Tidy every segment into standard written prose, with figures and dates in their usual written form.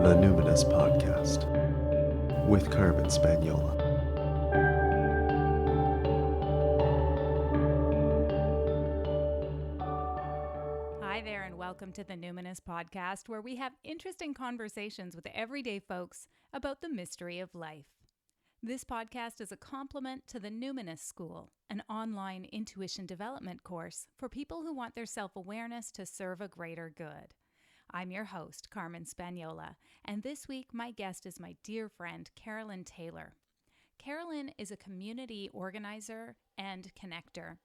The Numinous Podcast with Carmen Spaniola. Hi there, and welcome to the Numinous Podcast, where we have interesting conversations with everyday folks about the mystery of life. This podcast is a complement to the Numinous School, an online intuition development course for people who want their self-awareness to serve a greater good. I'm your host, Carmen Spaniola, and this week my guest is my dear friend, Carolyne Taylor. Carolyne is a community organizer and connector,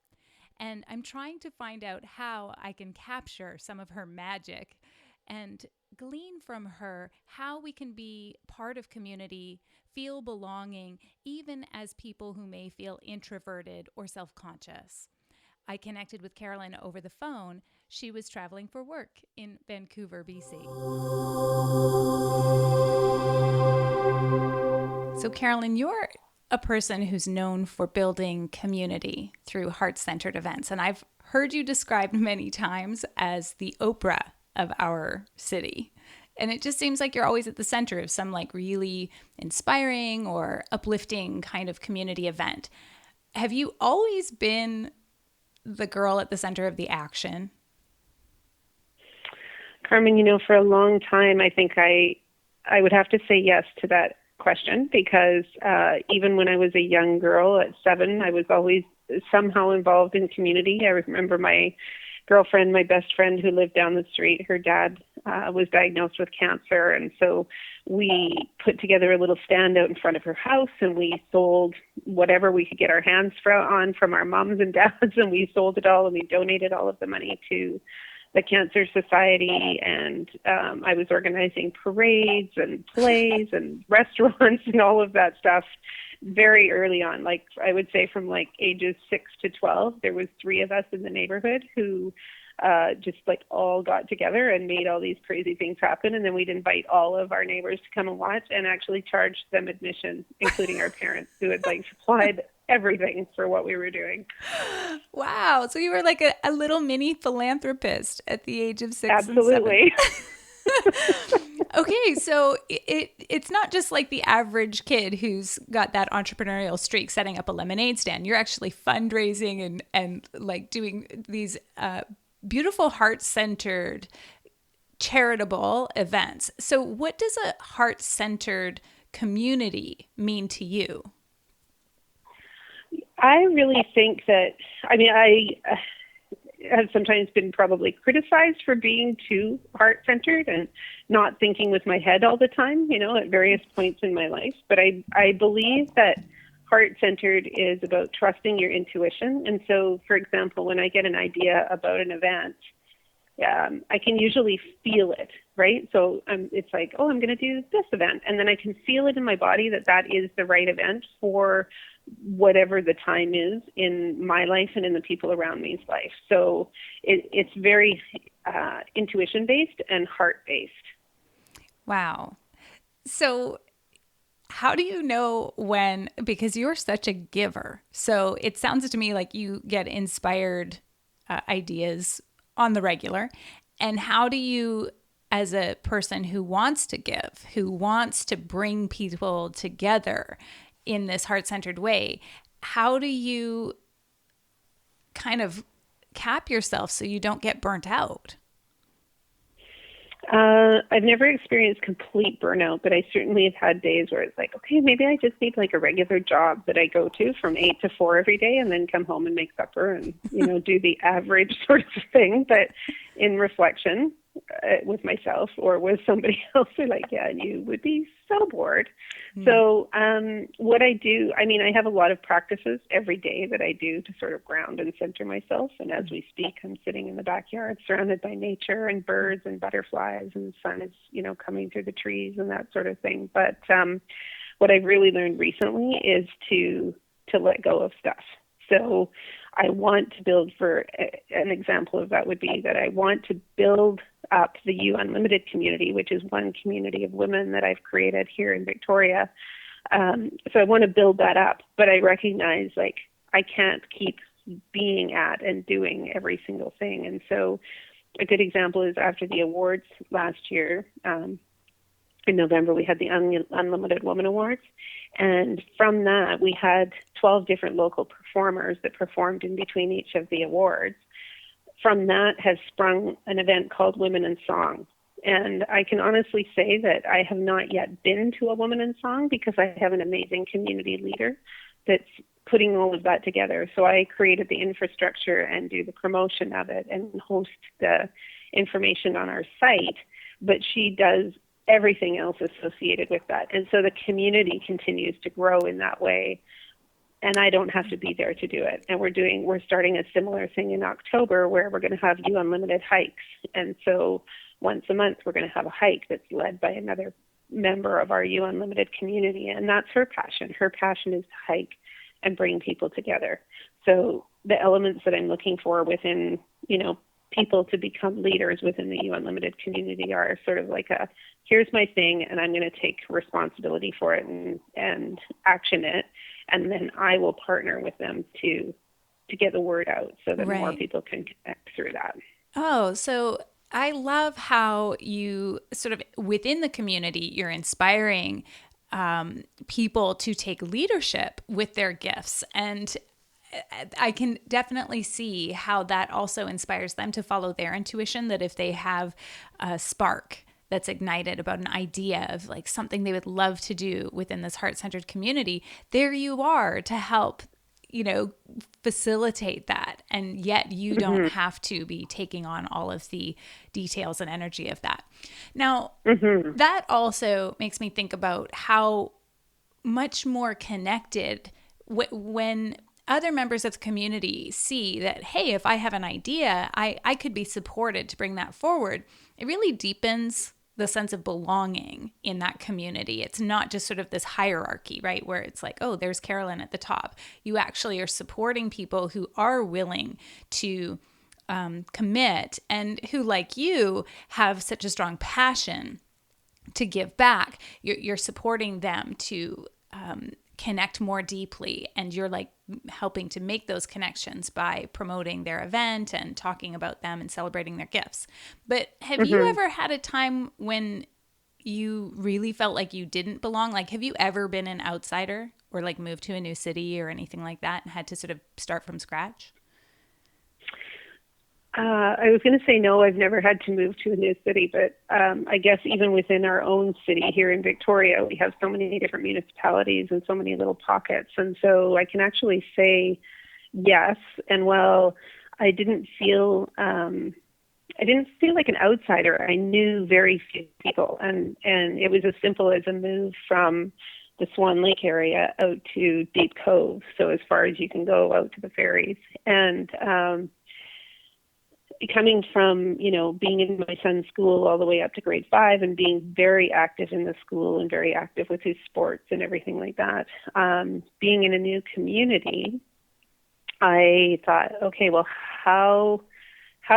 and I'm trying to find out how I can capture some of her magic and glean from her how we can be part of community, feel belonging, even as people who may feel introverted or self-conscious. I connected with Carolyne over the phone. She was traveling for work in Vancouver, BC. So Carolyne, you're a person who's known for building community through heart-centered events. And I've heard you described many times as the Oprah of our city. And it just seems like you're always at the center of some like really inspiring or uplifting kind of community event. Have you always been the girl at the center of the action? Carmen, for a long time, I think I would have to say yes to that question because even when I was a young girl at 7, I was always somehow involved in community. I remember my girlfriend, my best friend who lived down the street, her dad was diagnosed with cancer. And so we put together a little stand out in front of her house and we sold whatever we could get our hands on from our moms and dads. And we sold it all and we donated all of the money to the Cancer Society. And I was organizing parades and plays and restaurants and all of that stuff very early on. Like I would say from like ages 6 to 12, there was 3 of us in the neighborhood who just like all got together and made all these crazy things happen. And then we'd invite all of our neighbors to come and watch and actually charge them admission, including our parents who had like supplied everything for what we were doing. Wow. So you were like a little mini philanthropist at the age of 6 Absolutely. and 7. Okay, so it's not just like the average kid who's got that entrepreneurial streak setting up a lemonade stand. You're actually fundraising and like doing these beautiful heart-centered charitable events. So what does a heart-centered community mean to you? I really think that, I have sometimes been probably criticized for being too heart-centered and not thinking with my head all the time, at various points in my life. But I believe that heart-centered is about trusting your intuition. And so, for example, when I get an idea about an event, I can usually feel it, right? So it's like, oh, I'm going to do this event. And then I can feel it in my body that is the right event for whatever the time is in my life and in the people around me's life. So it's very intuition-based and heart-based. Wow. So how do you know when, because you're such a giver, so it sounds to me like you get inspired ideas on the regular. And how do you, as a person who wants to give, who wants to bring people together in this heart-centered way, how do you kind of cap yourself so you don't get burnt out? I've never experienced complete burnout, but I certainly have had days where it's like, okay, maybe I just need like a regular job that I go to from 8 to 4 every day and then come home and make supper and, do the average sort of thing. But in reflection with myself or with somebody else, they're like, yeah, you would be so bored. So what I do, I have a lot of practices every day that I do to sort of ground and center myself. And as we speak, I'm sitting in the backyard surrounded by nature and birds and butterflies and the sun is, coming through the trees and that sort of thing. But what I've really learned recently is to let go of stuff. So I want to build, for an example of that would be that I want to build up the U Unlimited community, which is one community of women that I've created here in Victoria. So I want to build that up, but I recognize like I can't keep being at and doing every single thing. And so a good example is after the awards last year, in November, we had the Unlimited Woman Awards. And from that, we had 12 different local performers that performed in between each of the awards. From that has sprung an event called Women in Song. And I can honestly say that I have not yet been to a Woman in Song because I have an amazing community leader that's putting all of that together. So I created the infrastructure and do the promotion of it and host the information on our site. But she does everything else associated with that. And so the community continues to grow in that way. And I don't have to be there to do it. And we're starting a similar thing in October where we're going to have You Unlimited hikes. And so once a month, we're going to have a hike that's led by another member of our You Unlimited community. And that's her passion. Her passion is to hike and bring people together. So the elements that I'm looking for within, people to become leaders within the You Unlimited community are sort of like here's my thing, and I'm going to take responsibility for it and action it. And then I will partner with them to get the word out so that more people can connect through that. Oh, so I love how you sort of within the community, you're inspiring people to take leadership with their gifts. And I can definitely see how that also inspires them to follow their intuition, that if they have a spark that's ignited about an idea of like something they would love to do within this heart-centered community, there you are to help, facilitate that. And yet you don't have to be taking on all of the details and energy of that. Now, that also makes me think about how much more connected when other members of the community see that, hey, if I have an idea, I could be supported to bring that forward. It really deepens the sense of belonging in that community. It's not just sort of this hierarchy, right? Where it's like, oh, there's Carolyne at the top. You actually are supporting people who are willing to commit and who, like you, have such a strong passion to give back. You're supporting them to connect more deeply, and you're like helping to make those connections by promoting their event and talking about them and celebrating their gifts. But have you ever had a time when you really felt like you didn't belong? Like, have you ever been an outsider or like moved to a new city or anything like that and had to sort of start from scratch? I was going to say no, I've never had to move to a new city, but I guess even within our own city here in Victoria, we have so many different municipalities and so many little pockets. And so I can actually say yes. And while I didn't feel like an outsider, I knew very few people. And it was as simple as a move from the Swan Lake area out to Deep Cove. So as far as you can go out to the ferries. And coming from, being in my son's school all the way up to grade 5 and being very active in the school and very active with his sports and everything like that, being in a new community, I thought, okay, well, how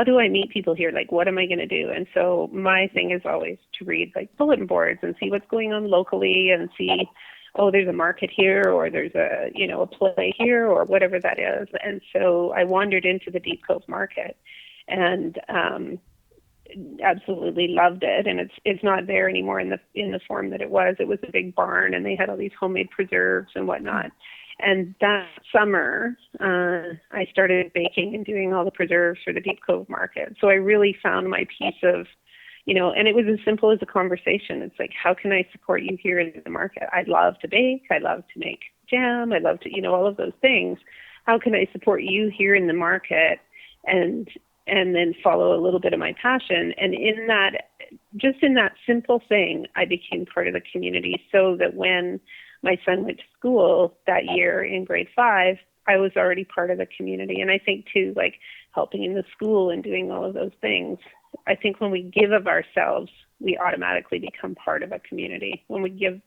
do I meet people here? Like, what am I going to do? And so my thing is always to read like bulletin boards and see what's going on locally and see, oh, there's a market here or there's a play here or whatever that is. And so I wandered into the Deep Cove market and absolutely loved it. And it's not there anymore in the form that it was. It was a big barn, and they had all these homemade preserves and whatnot. And that summer, I started baking and doing all the preserves for the Deep Cove market. So I really found my piece of, and it was as simple as a conversation. It's like, how can I support you here in the market? I love to bake. I love to make jam. I love to, all of those things. How can I support you here in the market and then follow a little bit of my passion? And in that simple thing, I became part of the community, so that when my son went to school that year in grade 5, I was already part of the community. And I think too, like helping in the school and doing all of those things, I think when we give of ourselves, we automatically become part of a community. When we give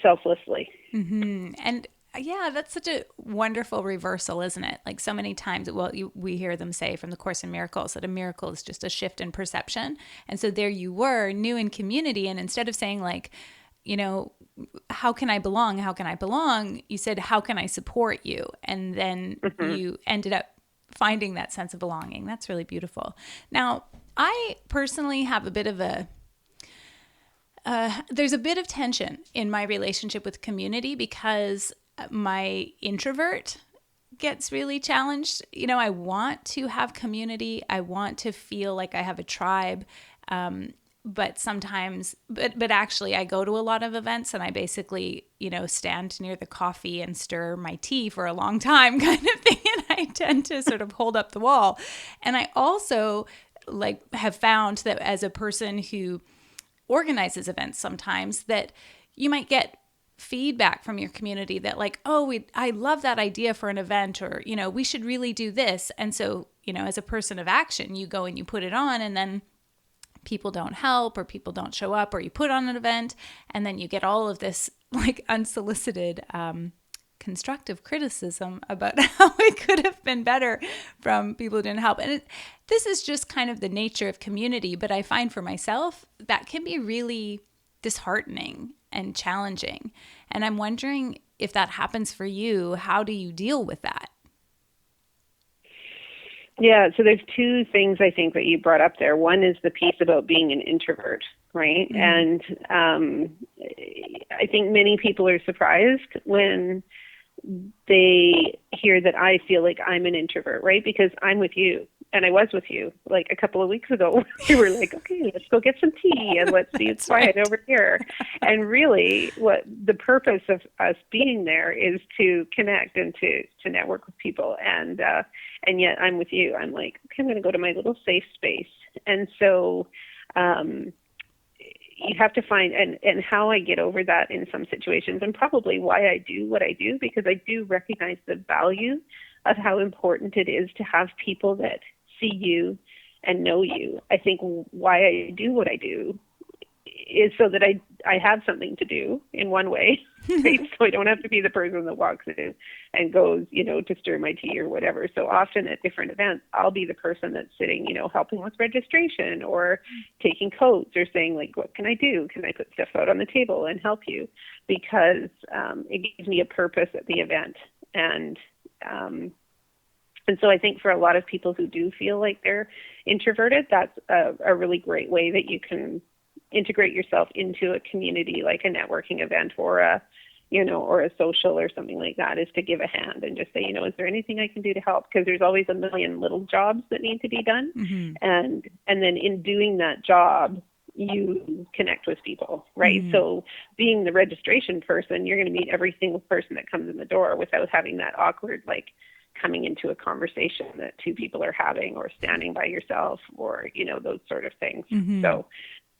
selflessly. Mm-hmm. And yeah, that's such a wonderful reversal, isn't it? Like so many times, we hear them say from the Course in Miracles that a miracle is just a shift in perception. And so there you were, new in community. And instead of saying like, how can I belong? How can I belong? You said, how can I support you? And then you ended up finding that sense of belonging. That's really beautiful. Now, I personally have a bit of there's a bit of tension in my relationship with community because my introvert gets really challenged. I want to have community. I want to feel like I have a tribe. But sometimes, but actually I go to a lot of events and I basically, stand near the coffee and stir my tea for a long time kind of thing. And I tend to sort of hold up the wall. And I also have found that as a person who organizes events sometimes, that you might get feedback from your community that I love that idea for an event, or, we should really do this. And so, as a person of action, you go and you put it on, and then people don't help, or people don't show up, or you put on an event, and then you get all of this unsolicited constructive criticism about how it could have been better from people who didn't help. And this is just kind of the nature of community, but I find for myself that can be really disheartening and challenging. And I'm wondering if that happens for you. How do you deal with that? Yeah, so there's two things I think that you brought up there. One is the piece about being an introvert, right? Mm-hmm. And I think many people are surprised when they hear that I feel like I'm an introvert, right? Because I'm with you, and I was with you like a couple of weeks ago. We were like, okay, let's go get some tea and let's see it's quiet over here. And really, what the purpose of us being there is to connect and to network with people. And yet I'm with you. I'm like, okay, I'm going to go to my little safe space. And so you have to find, and how I get over that in some situations, and probably why I do what I do, because I do recognize the value of how important it is to have people that see you and know you. I think why I do what I do is so that I have something to do in one way, right? So I don't have to be the person that walks in and goes, to stir my tea or whatever. So often at different events, I'll be the person that's sitting, helping with registration or taking coats or saying what can I do? Can I put stuff out on the table and help you? Because it gives me a purpose at the event. And so I think for a lot of people who do feel like they're introverted, that's a really great way that you can integrate yourself into a community, like a networking event or a social or something like that, is to give a hand and just say, is there anything I can do to help? Because there's always a million little jobs that need to be done. Mm-hmm. And then in doing that job, you connect with people, right? Mm-hmm. So being the registration person, you're going to meet every single person that comes in the door without having that awkward, coming into a conversation that two people are having, or standing by yourself, or, those sort of things. Mm-hmm. So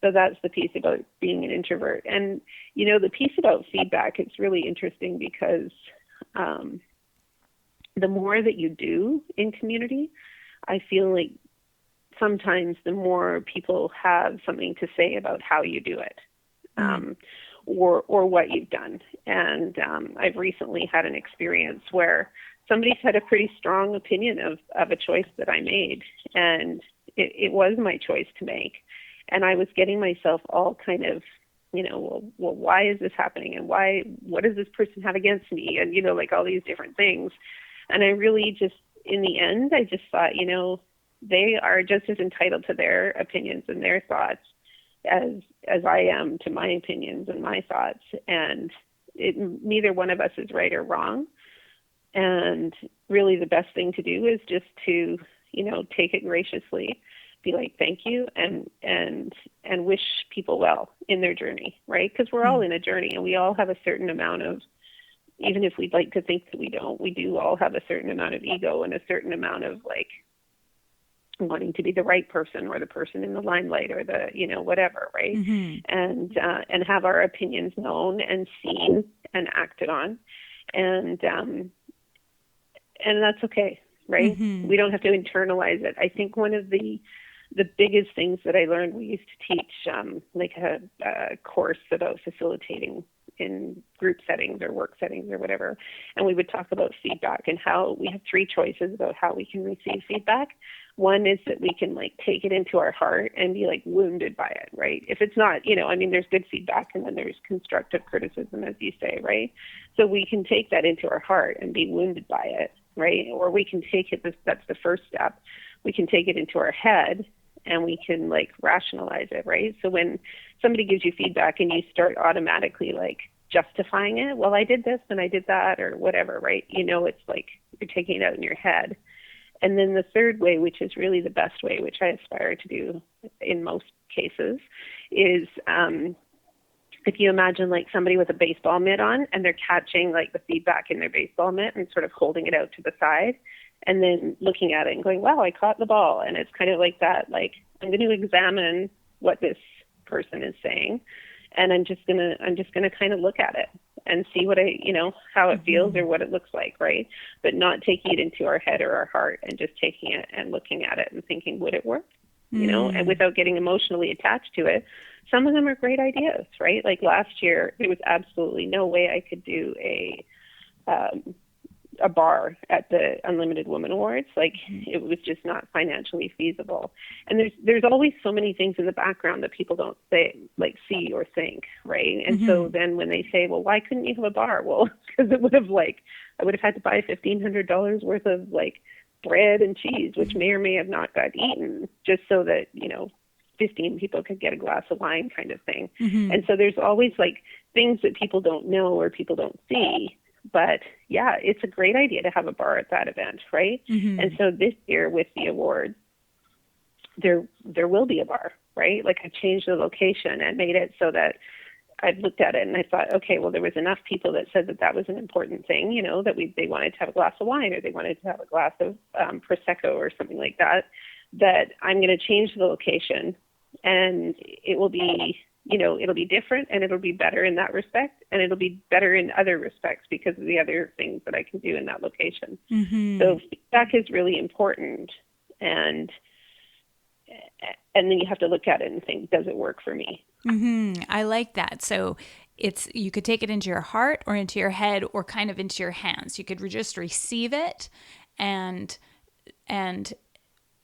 that's the piece about being an introvert. And, the piece about feedback, it's really interesting because the more that you do in community, I feel like sometimes the more people have something to say about how you do it, or what you've done. And I've recently had an experience where somebody's had a pretty strong opinion of a choice that I made, and it was my choice to make. And I was getting myself all kind of, well, why is this happening? And what does this person have against me? And, all these different things. And I really just, in the end, I just thought, they are just as entitled to their opinions and their thoughts as I am to my opinions and my thoughts. And neither one of us is right or wrong. And really the best thing to do is just to, take it graciously, be like, thank you, and wish people well in their journey, right? Because we're all in a journey, and we all have a certain amount of, even if we'd like to think that we don't, we do all have a certain amount of ego and a certain amount of wanting to be the right person, or the person in the limelight, or the, whatever, right? Mm-hmm. And have our opinions known and seen and acted on. And that's okay, right? Mm-hmm. We don't have to internalize it. I think one of the biggest things that I learned, we used to teach a course about facilitating in group settings or work settings or whatever. And we would talk about feedback and how we have three choices about how we can receive feedback. One is that we can take it into our heart and be wounded by it, right? If it's not, there's good feedback and then there's constructive criticism, as you say, right? So we can take that into our heart and be wounded by it, right? Or we can take it, that's the first step. We can take it into our head and we can like rationalize it, right? So when somebody gives you feedback and you start automatically like justifying it, well, I did this and I did that or whatever, right? It's like you're taking it out in your head. And then the third way, which is really the best way, which I aspire to do in most cases, is if you imagine like somebody with a baseball mitt on and they're catching like the feedback in their baseball mitt and sort of holding it out to the side and then looking at it and going, wow, I caught the ball. And it's kind of like that, like I'm going to examine what this person is saying, and I'm just gonna kind of look at it and see what how it feels or what it looks like, right? But not taking it into our head or our heart, and just taking it and looking at it and thinking, would it work? And without getting emotionally attached to it. Some of them are great ideas, right? Like last year, there was absolutely no way I could do a bar at the Unlimited Women Awards. Like it was just not financially feasible. And there's always so many things in the background that people don't see or think, right? And so then when they say, well, why couldn't you have a bar? Well, because I would have had to buy $1,500 worth of like bread and cheese, which may or may have not got eaten, just so that 15 people could get a glass of wine, kind of thing. And so there's always like things that people don't know or people don't see. But yeah, it's a great idea to have a bar at that event, right? And so this year with the awards, there will be a bar, right? Like I changed the location and made it so that I looked at it and I thought, okay, well, there was enough people that said that was an important thing, that they wanted to have a glass of wine or they wanted to have a glass of Prosecco or something like that, that I'm going to change the location, and it will be, it'll be different, and it'll be better in that respect, and it'll be better in other respects because of the other things that I can do in that location. So feedback is really important, and then you have to look at it and think, does it work for me? I like that. So you could take it into your heart or into your head or kind of into your hands. You could just receive it and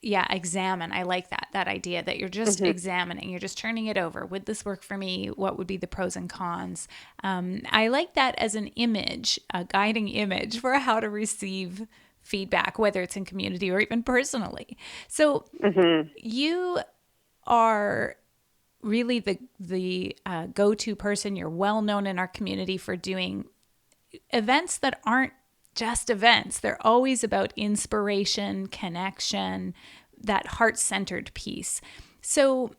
yeah, examine. I like that idea that you're just examining, you're just turning it over. Would this work for me? What would be the pros and cons? I like that as an image, a guiding image for how to receive feedback, whether it's in community or even personally. So you are really the go-to person. You're well known in our community for doing events that aren't just events. They're always about inspiration, connection, that heart-centered piece. So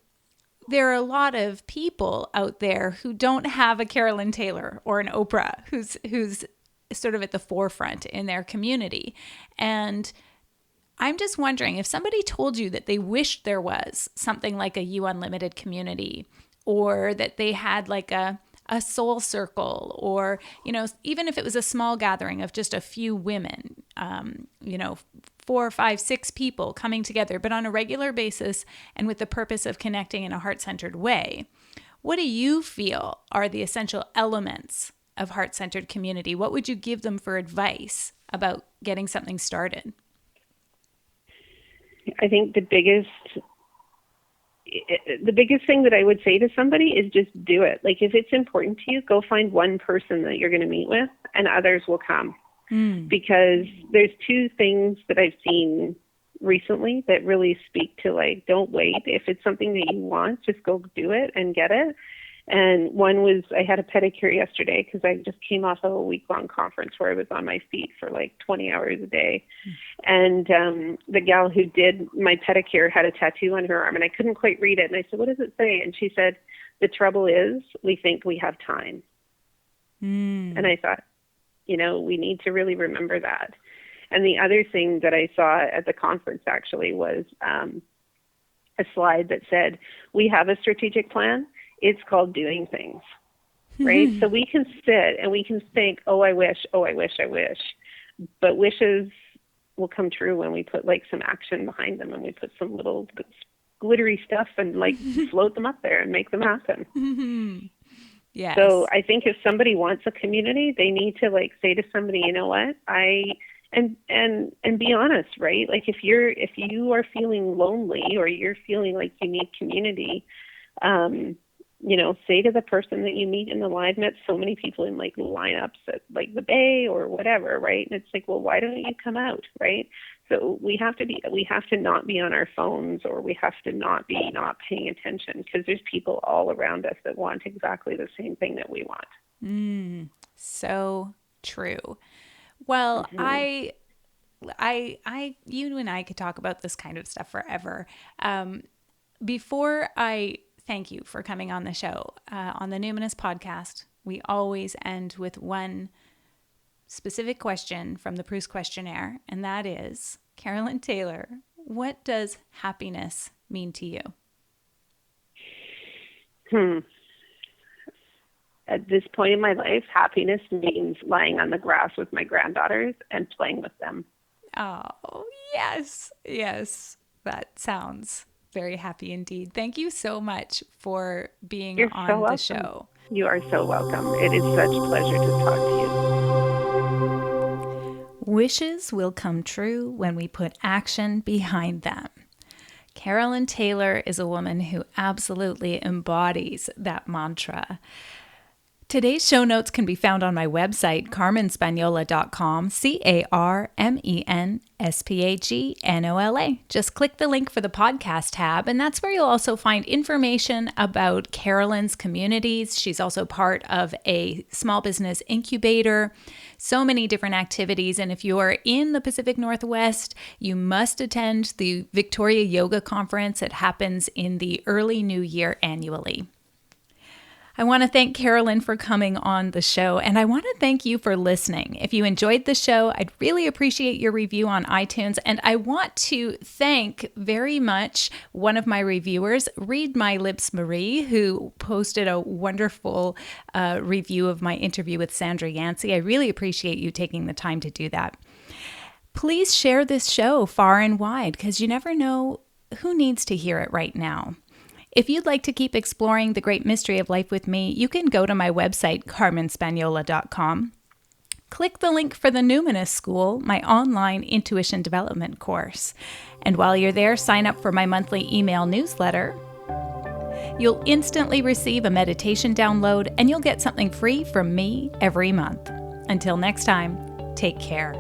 there are a lot of people out there who don't have a Carolyne Taylor or an Oprah who's sort of at the forefront in their community. And I'm just wondering, if somebody told you that they wished there was something like a You Unlimited community, or that they had like a soul circle, or, even if it was a small gathering of just a few women, 4, 5, 6 people coming together, but on a regular basis and with the purpose of connecting in a heart-centered way, what do you feel are the essential elements of heart-centered community? What would you give them for advice about getting something started? I think the biggest thing that I would say to somebody is just do it. Like if it's important to you, go find one person that you're going to meet with, and others will come. Because there's 2 things that I've seen recently that really speak to like, don't wait. If it's something that you want, just go do it and get it. And one was, I had a pedicure yesterday because I just came off of a week-long conference where I was on my feet for like 20 hours a day. And the gal who did my pedicure had a tattoo on her arm, and I couldn't quite read it. And I said, what does it say? And she said, the trouble is we think we have time. And I thought, we need to really remember that. And the other thing that I saw at the conference actually was a slide that said, we have a strategic plan. It's called doing things, right? So we can sit and we can think, oh, I wish. But wishes will come true when we put like some action behind them, and we put some little glittery stuff and like float them up there and make them happen. Yes. So I think if somebody wants a community, they need to like say to somebody, you know what, and be honest, right? Like if you are feeling lonely or you're feeling like you need community, say to the person that you meet in the line, met so many people in like lineups at like the Bay or whatever, right? And it's like, well, why don't you come out, right? So we have to not be on our phones, or we have to not paying attention, because there's people all around us that want exactly the same thing that we want. So true. Well, you and I could talk about this kind of stuff forever. Before I thank you for coming on the show, on the Numinous podcast, we always end with one specific question from the Proust questionnaire, and that is, Carolyne Taylor, what does happiness mean to you? At this point in my life, happiness means lying on the grass with my granddaughters and playing with them. Oh, yes. Yes. That sounds very happy indeed. Thank you so much for being on the show. You are so welcome. It is such a pleasure to talk to you. Wishes will come true when we put action behind them. Carolyne Taylor is a woman who absolutely embodies that mantra. Today's show notes can be found on my website, carmenspagnola.com, CarmenSpagnola. Just click the link for the podcast tab, and that's where you'll also find information about Carolyne's communities. She's also part of a small business incubator, so many different activities. And if you are in the Pacific Northwest, you must attend the Victoria Yoga Conference. It happens in the early new year annually. I want to thank Carolyne for coming on the show, and I want to thank you for listening. If you enjoyed the show, I'd really appreciate your review on iTunes, and I want to thank very much one of my reviewers, Read My Lips Marie, who posted a wonderful review of my interview with Sandra Yancey. I really appreciate you taking the time to do that. Please share this show far and wide, because you never know who needs to hear it right now. If you'd like to keep exploring the great mystery of life with me, you can go to my website, carmenspagnola.com. Click the link for the Numinous School, my online intuition development course. And while you're there, sign up for my monthly email newsletter. You'll instantly receive a meditation download, and you'll get something free from me every month. Until next time, take care.